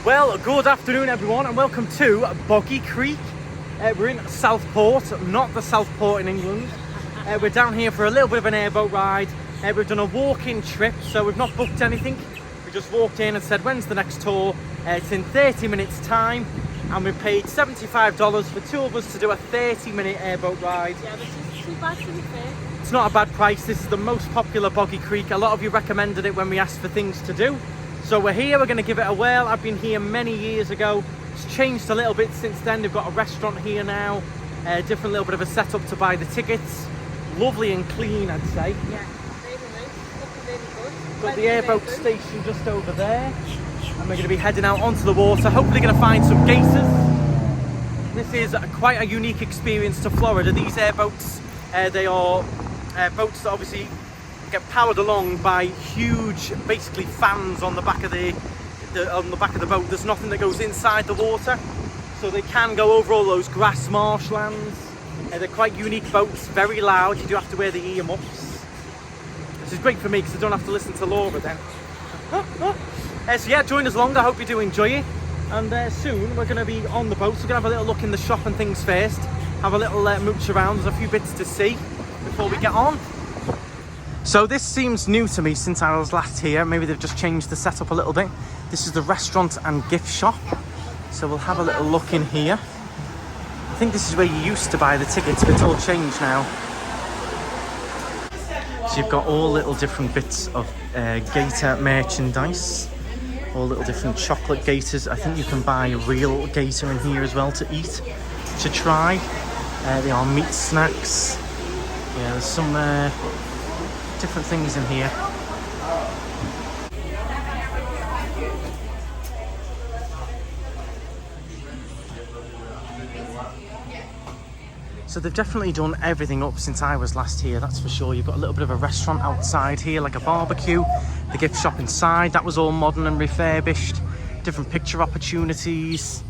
Well, good afternoon everyone and welcome to Boggy Creek. We're in Southport, not the Southport in England. We're down here for a little bit of an airboat ride. We've done a walk-in trip, so we've not booked anything. We just walked in and said, when's the next tour? It's in 30 minutes time, and we paid $75 for two of us to do a 30-minute airboat ride. Yeah, this is too bad to be fair. It's not a bad price. This is the most popular Boggy Creek. A lot of you recommended it when we asked for things to do. So we're here, we're going to give it a whirl. I've been here many years ago. It's changed a little bit since then. They've got a restaurant here now. Different little bit of a setup to buy the tickets. Lovely and clean, I'd say. Yeah, very nice. Looking very good. Got the airboat station just over there. And we're going to be heading out onto the water. Hopefully going to find some gators. This is quite a unique experience to Florida. These airboats, they are boats that obviously get powered along by huge, basically fans on the back of the boat. There's nothing that goes inside the water, so they can go over all those grass marshlands. They're quite unique boats, very loud. You do have to wear the earmuffs. This is great for me because I don't have to listen to Laura then. So yeah, join us along. I hope you do enjoy it. And soon we're going to be on the boat, so we're going to have a little look in the shop and things first. Have a little mooch around. There's a few bits to see before we get on. So this seems new to me since I was last here. Maybe they've just changed the setup a little bit. This is the restaurant and gift shop. So we'll have a little look in here. I think this is where you used to buy the tickets, but it's all changed now. So you've got all little different bits of gator merchandise. All little different chocolate gators. I think you can buy a real gator in here as well to eat, to try. They are meat snacks. Yeah, there's some different things in here. So they've definitely done everything up since I was last here, that's for sure. You've got a little bit of a restaurant outside here, like a barbecue. The gift shop inside, that was all modern and refurbished. Different picture opportunities.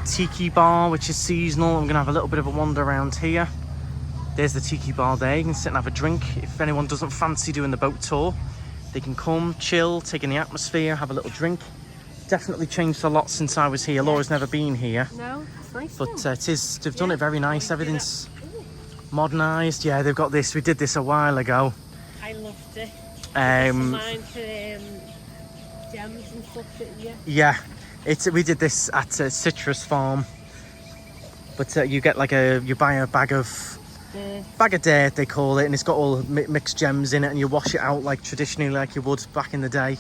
Tiki Bar, which is seasonal. I'm gonna have a little bit of a wander around here. There's the Tiki Bar there. You can sit and have a drink. If anyone doesn't fancy doing the boat tour, they can come, chill, take in the atmosphere, have a little drink. Definitely changed a lot since I was here. Laura's never been here. No, it's nice. But they've done it very nice. Everything's modernised. Yeah, they've got this. We did this a while ago. I loved it. Mine for gems and stuff, yeah. We did this at Citrus Farm. But you get like you buy a bag of dirt, they call it, and it's got all mixed gems in it, and you wash it out like traditionally, like you would back in the day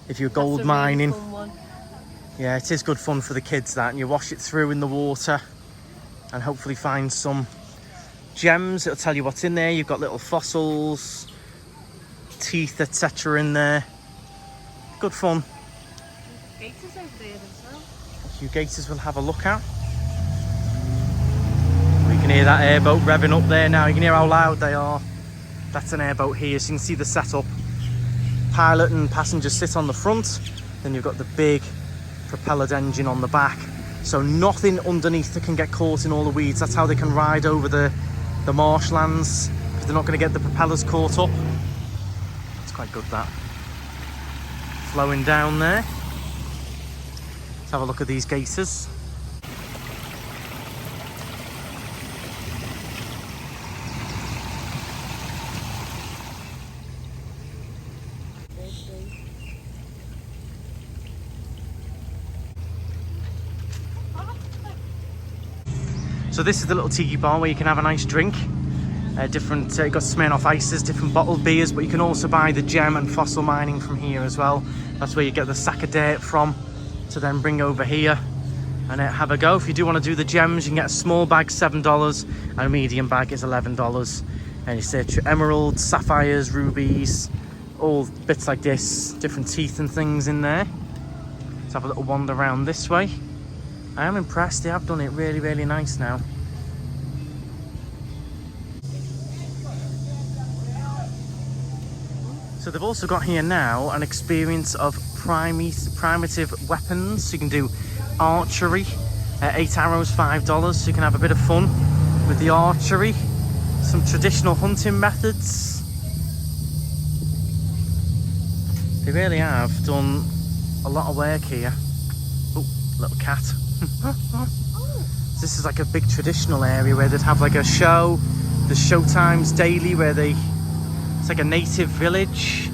if you're gold mining. Yeah, it is good fun for the kids, that, and you wash it through in the water and hopefully find some gems. It'll tell you what's in there. You've got little fossils, teeth, etc. in there. Good fun. Gators over there as well. A few gators we'll have a look at. You can hear that airboat revving up there now. You can hear how loud they are. That's an airboat here, so you can see the setup. Pilot and passengers sit on the front. Then you've got the big propellered engine on the back. So nothing underneath that can get caught in all the weeds. That's how they can ride over the marshlands, because they're not going to get the propellers caught up. It's quite good, that. Flowing down there. Let's have a look at these gators. So this is the little Tiki Bar where you can have a nice drink. You've got Smirnoff ices, different bottled beers, but you can also buy the gem and fossil mining from here as well. That's where you get the sack of dirt from to then bring over here and have a go. If you do want to do the gems, you can get a small bag, $7, and a medium bag is $11. And you search emeralds, sapphires, rubies, all bits like this, different teeth and things in there. Let's have a little wander around this way. I am impressed. They have done it really, really nice now. So they've also got here now an experience of primitive weapons. So you can do archery, 8 arrows, $5. So you can have a bit of fun with the archery. Some traditional hunting methods. They really have done a lot of work here. Oh, little cat. This is like a big traditional area where they'd have like a show. The show times daily where it's like a native village.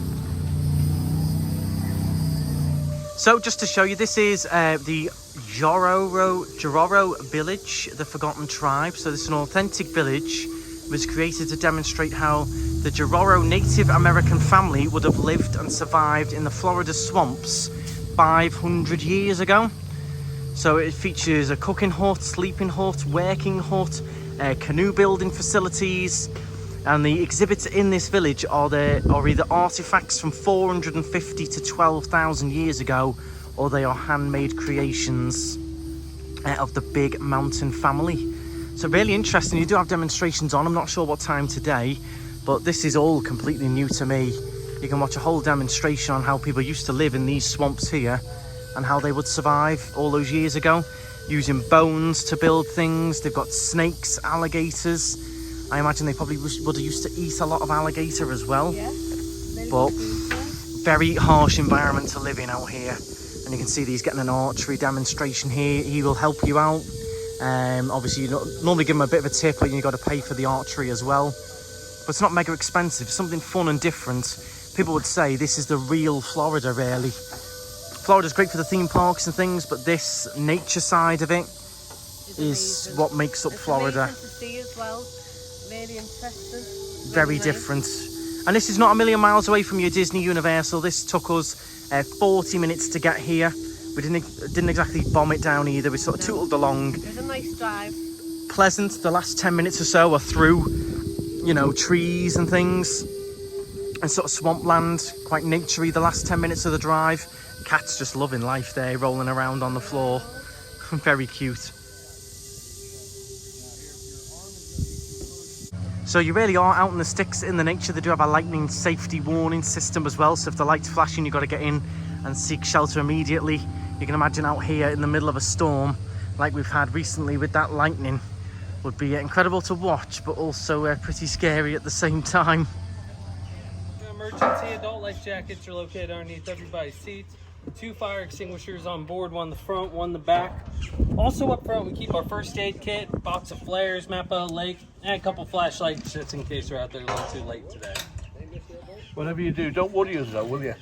So just to show you, this is the Jororo village, the Forgotten Tribe. So this is an authentic village. It was created to demonstrate how the Jororo Native American family would have lived and survived in the Florida swamps 500 years ago. So it features a cooking hut, sleeping hut, working hut, canoe building facilities, and the exhibits in this village are either artifacts from 450 to 12,000 years ago, or they are handmade creations of the big mountain family. So really interesting. You do have demonstrations on. I'm not sure what time today, but this is all completely new to me. You can watch a whole demonstration on how people used to live in these swamps here and how they would survive all those years ago, using bones to build things. They've got snakes, alligators. I imagine they probably would have used to eat a lot of alligator as well. Yeah, but very harsh environment to live in out here. And you can see that he's getting an archery demonstration here. He will help you out. Obviously, you normally give him a bit of a tip, but you've got to pay for the archery as well. But it's not mega expensive. Something fun and different. People would say this is the real Florida, really. Florida's great for the theme parks and things, but this nature side of it is what makes up Florida. Amazing to see as well. Really interesting. Very nice. Different. And this is not a million miles away from your Disney Universal. This took us 40 minutes to get here. We didn't exactly bomb it down either. We sort of tootled along. It was a nice drive. Pleasant. The last 10 minutes or so are through, you know, trees and things. And sort of swampland, quite naturey the last 10 minutes of the drive. Cat's just loving life there, rolling around on the floor. Very cute. So you really are out in the sticks in the nature. They do have a lightning safety warning system as well. So if the light's flashing, you've got to get in and seek shelter immediately. You can imagine out here in the middle of a storm like we've had recently with that lightning would be incredible to watch, but also pretty scary at the same time. Emergency adult life jackets are located underneath everybody's seats. 2 fire extinguishers on board, one in the front, one in the back. Also up front, we keep our first aid kit, box of flares, map of the lake, and a couple flashlights just in case we're out there a little too late today. Whatever you do, don't worry us though, will you?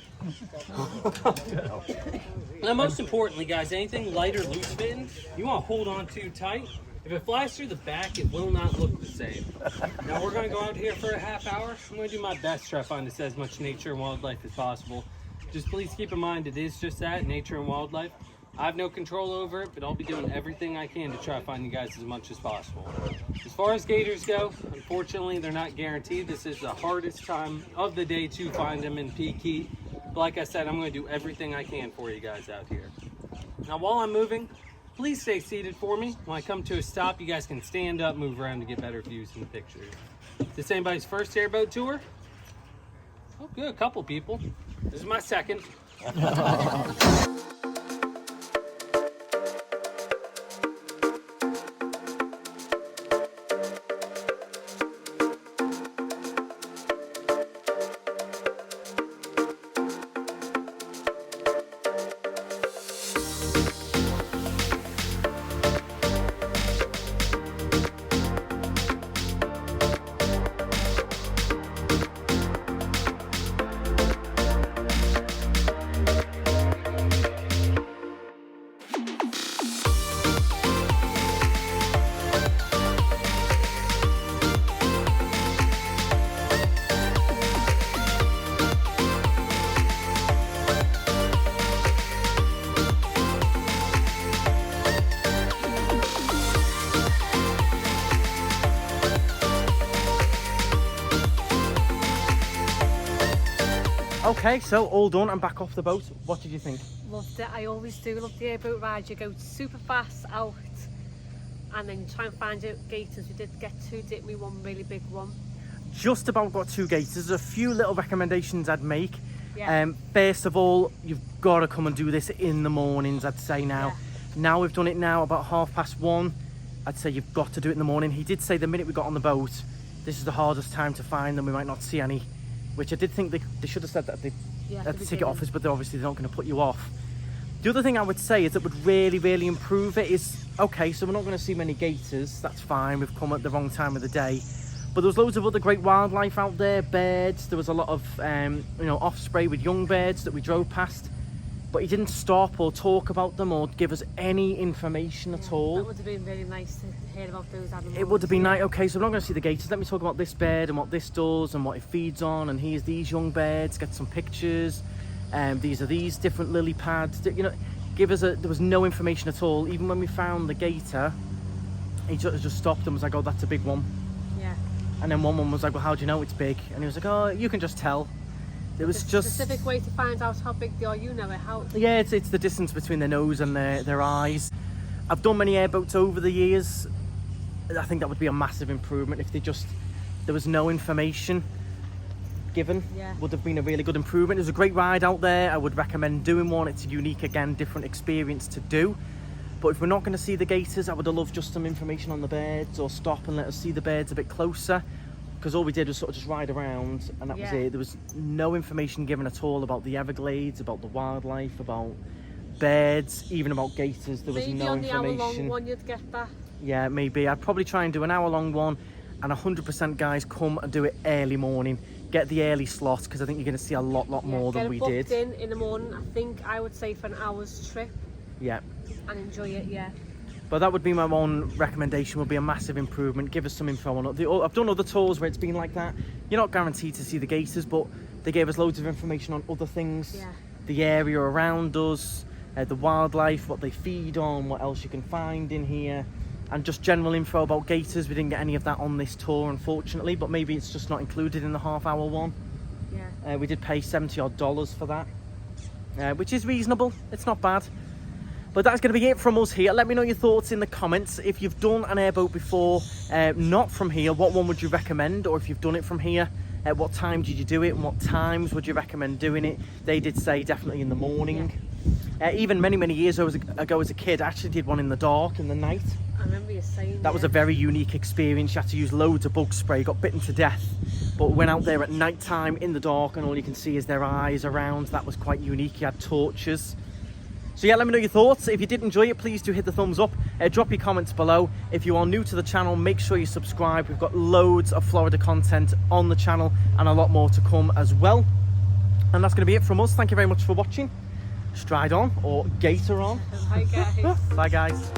Now, most importantly, guys, anything light or loose fitting, you want to hold on too tight. If it flies through the back, it will not look the same. Now, we're going to go out here for a half hour. I'm going to do my best to try to find as much nature and wildlife as possible. Just please keep in mind, it is just that, nature and wildlife. I have no control over it, but I'll be doing everything I can to try to find you guys as much as possible. As far as gators go, unfortunately, they're not guaranteed. This is the hardest time of the day to find them in peak heat. But like I said, I'm going to do everything I can for you guys out here. Now, while I'm moving, please stay seated for me. When I come to a stop, you guys can stand up, move around to get better views in the pictures. Is this anybody's first airboat tour? Oh, good, a couple people. This is my second. Okay, so all done. I'm back off the boat. What did you think? Loved it. I always do love the airboat ride. You go super fast out and then you try and find your gators. We did get 2, didn't we? One really big one. Just about got 2 gators. There's a few little recommendations I'd make. Yeah. First of all, you've got to come and do this in the mornings, I'd say now. Yeah. Now we've done it now about 1:30. I'd say you've got to do it in the morning. He did say the minute we got on the boat, this is the hardest time to find them. We might not see any, which I did think they should have said that at the ticket office, but obviously they're not going to put you off. The other thing I would say is that would really improve it is, okay, so we're not going to see many gators, that's fine, we've come at the wrong time of the day, but there was loads of other great wildlife out there, birds, there was a lot of you know, osprey with young birds that we drove past, but he didn't stop or talk about them or give us any information at all. That would have been really nice to hear about those animals. It would have been nice. Okay, so we're not going to see the gators. Let me talk about this bird and what this does and what it feeds on, and here's these young birds, get some pictures. These are these different lily pads. You know, give us there was no information at all. Even when we found the gator, he just stopped and was like, oh, that's a big one. Yeah. And then one was like, well, how do you know it's big? And he was like, oh, you can just tell. It was The just specific way to find out how big they are, you know it. How? Yeah, it's the distance between their nose and their eyes. I've done many airboats over the years. I think that would be a massive improvement if there was no information given. Yeah. Would have been a really good improvement. It was a great ride out there. I would recommend doing one. It's a unique, again, different experience to do. But if we're not going to see the gators, I would have loved just some information on the birds, or stop and let us see the birds a bit closer. Because all we did was sort of just ride around, and that was it. There was no information given at all about the Everglades, about the wildlife, about birds, even about gators. There was Maybe no on the information. hour-long one you'd get that. Yeah, maybe. I'd probably try and do an hour-long one, and 100% guys, come and do it early morning. Get the early slot, because I think you're going to see a lot more than we did. Get it booked in the morning. I think I would say for an hour's trip. Yeah. And enjoy it, yeah. But that would be my one recommendation, would be a massive improvement. Give us some info on it. I've done other tours where it's been like that. You're not guaranteed to see the gators, but they gave us loads of information on other things. Yeah. The area around us, the wildlife, what they feed on, what else you can find in here, and just general info about gators. We didn't get any of that on this tour, unfortunately, but maybe it's just not included in the half-hour one. Yeah. We did pay $70 odd for that, which is reasonable. It's not bad. But that's going to be it from us here. Let me know your thoughts in the comments. If you've done an airboat before, not from here, what one would you recommend? Or if you've done it from here, at what time did you do it? And what times would you recommend doing it? They did say definitely in the morning. Yeah. Even many years ago as a kid, I actually did one in the dark, in the night. I remember you saying that was a very unique experience. You had to use loads of bug spray, got bitten to death. But went out there at night time in the dark, and all you can see is their eyes around. That was quite unique. You had torches. So yeah, let me know your thoughts. If you did enjoy it, please do hit the thumbs up. Drop your comments below. If you are new to the channel, make sure you subscribe. We've got loads of Florida content on the channel, and a lot more to come as well. And that's going to be it from us. Thank you very much for watching. Stride on, or gator on. Bye guys. Bye guys.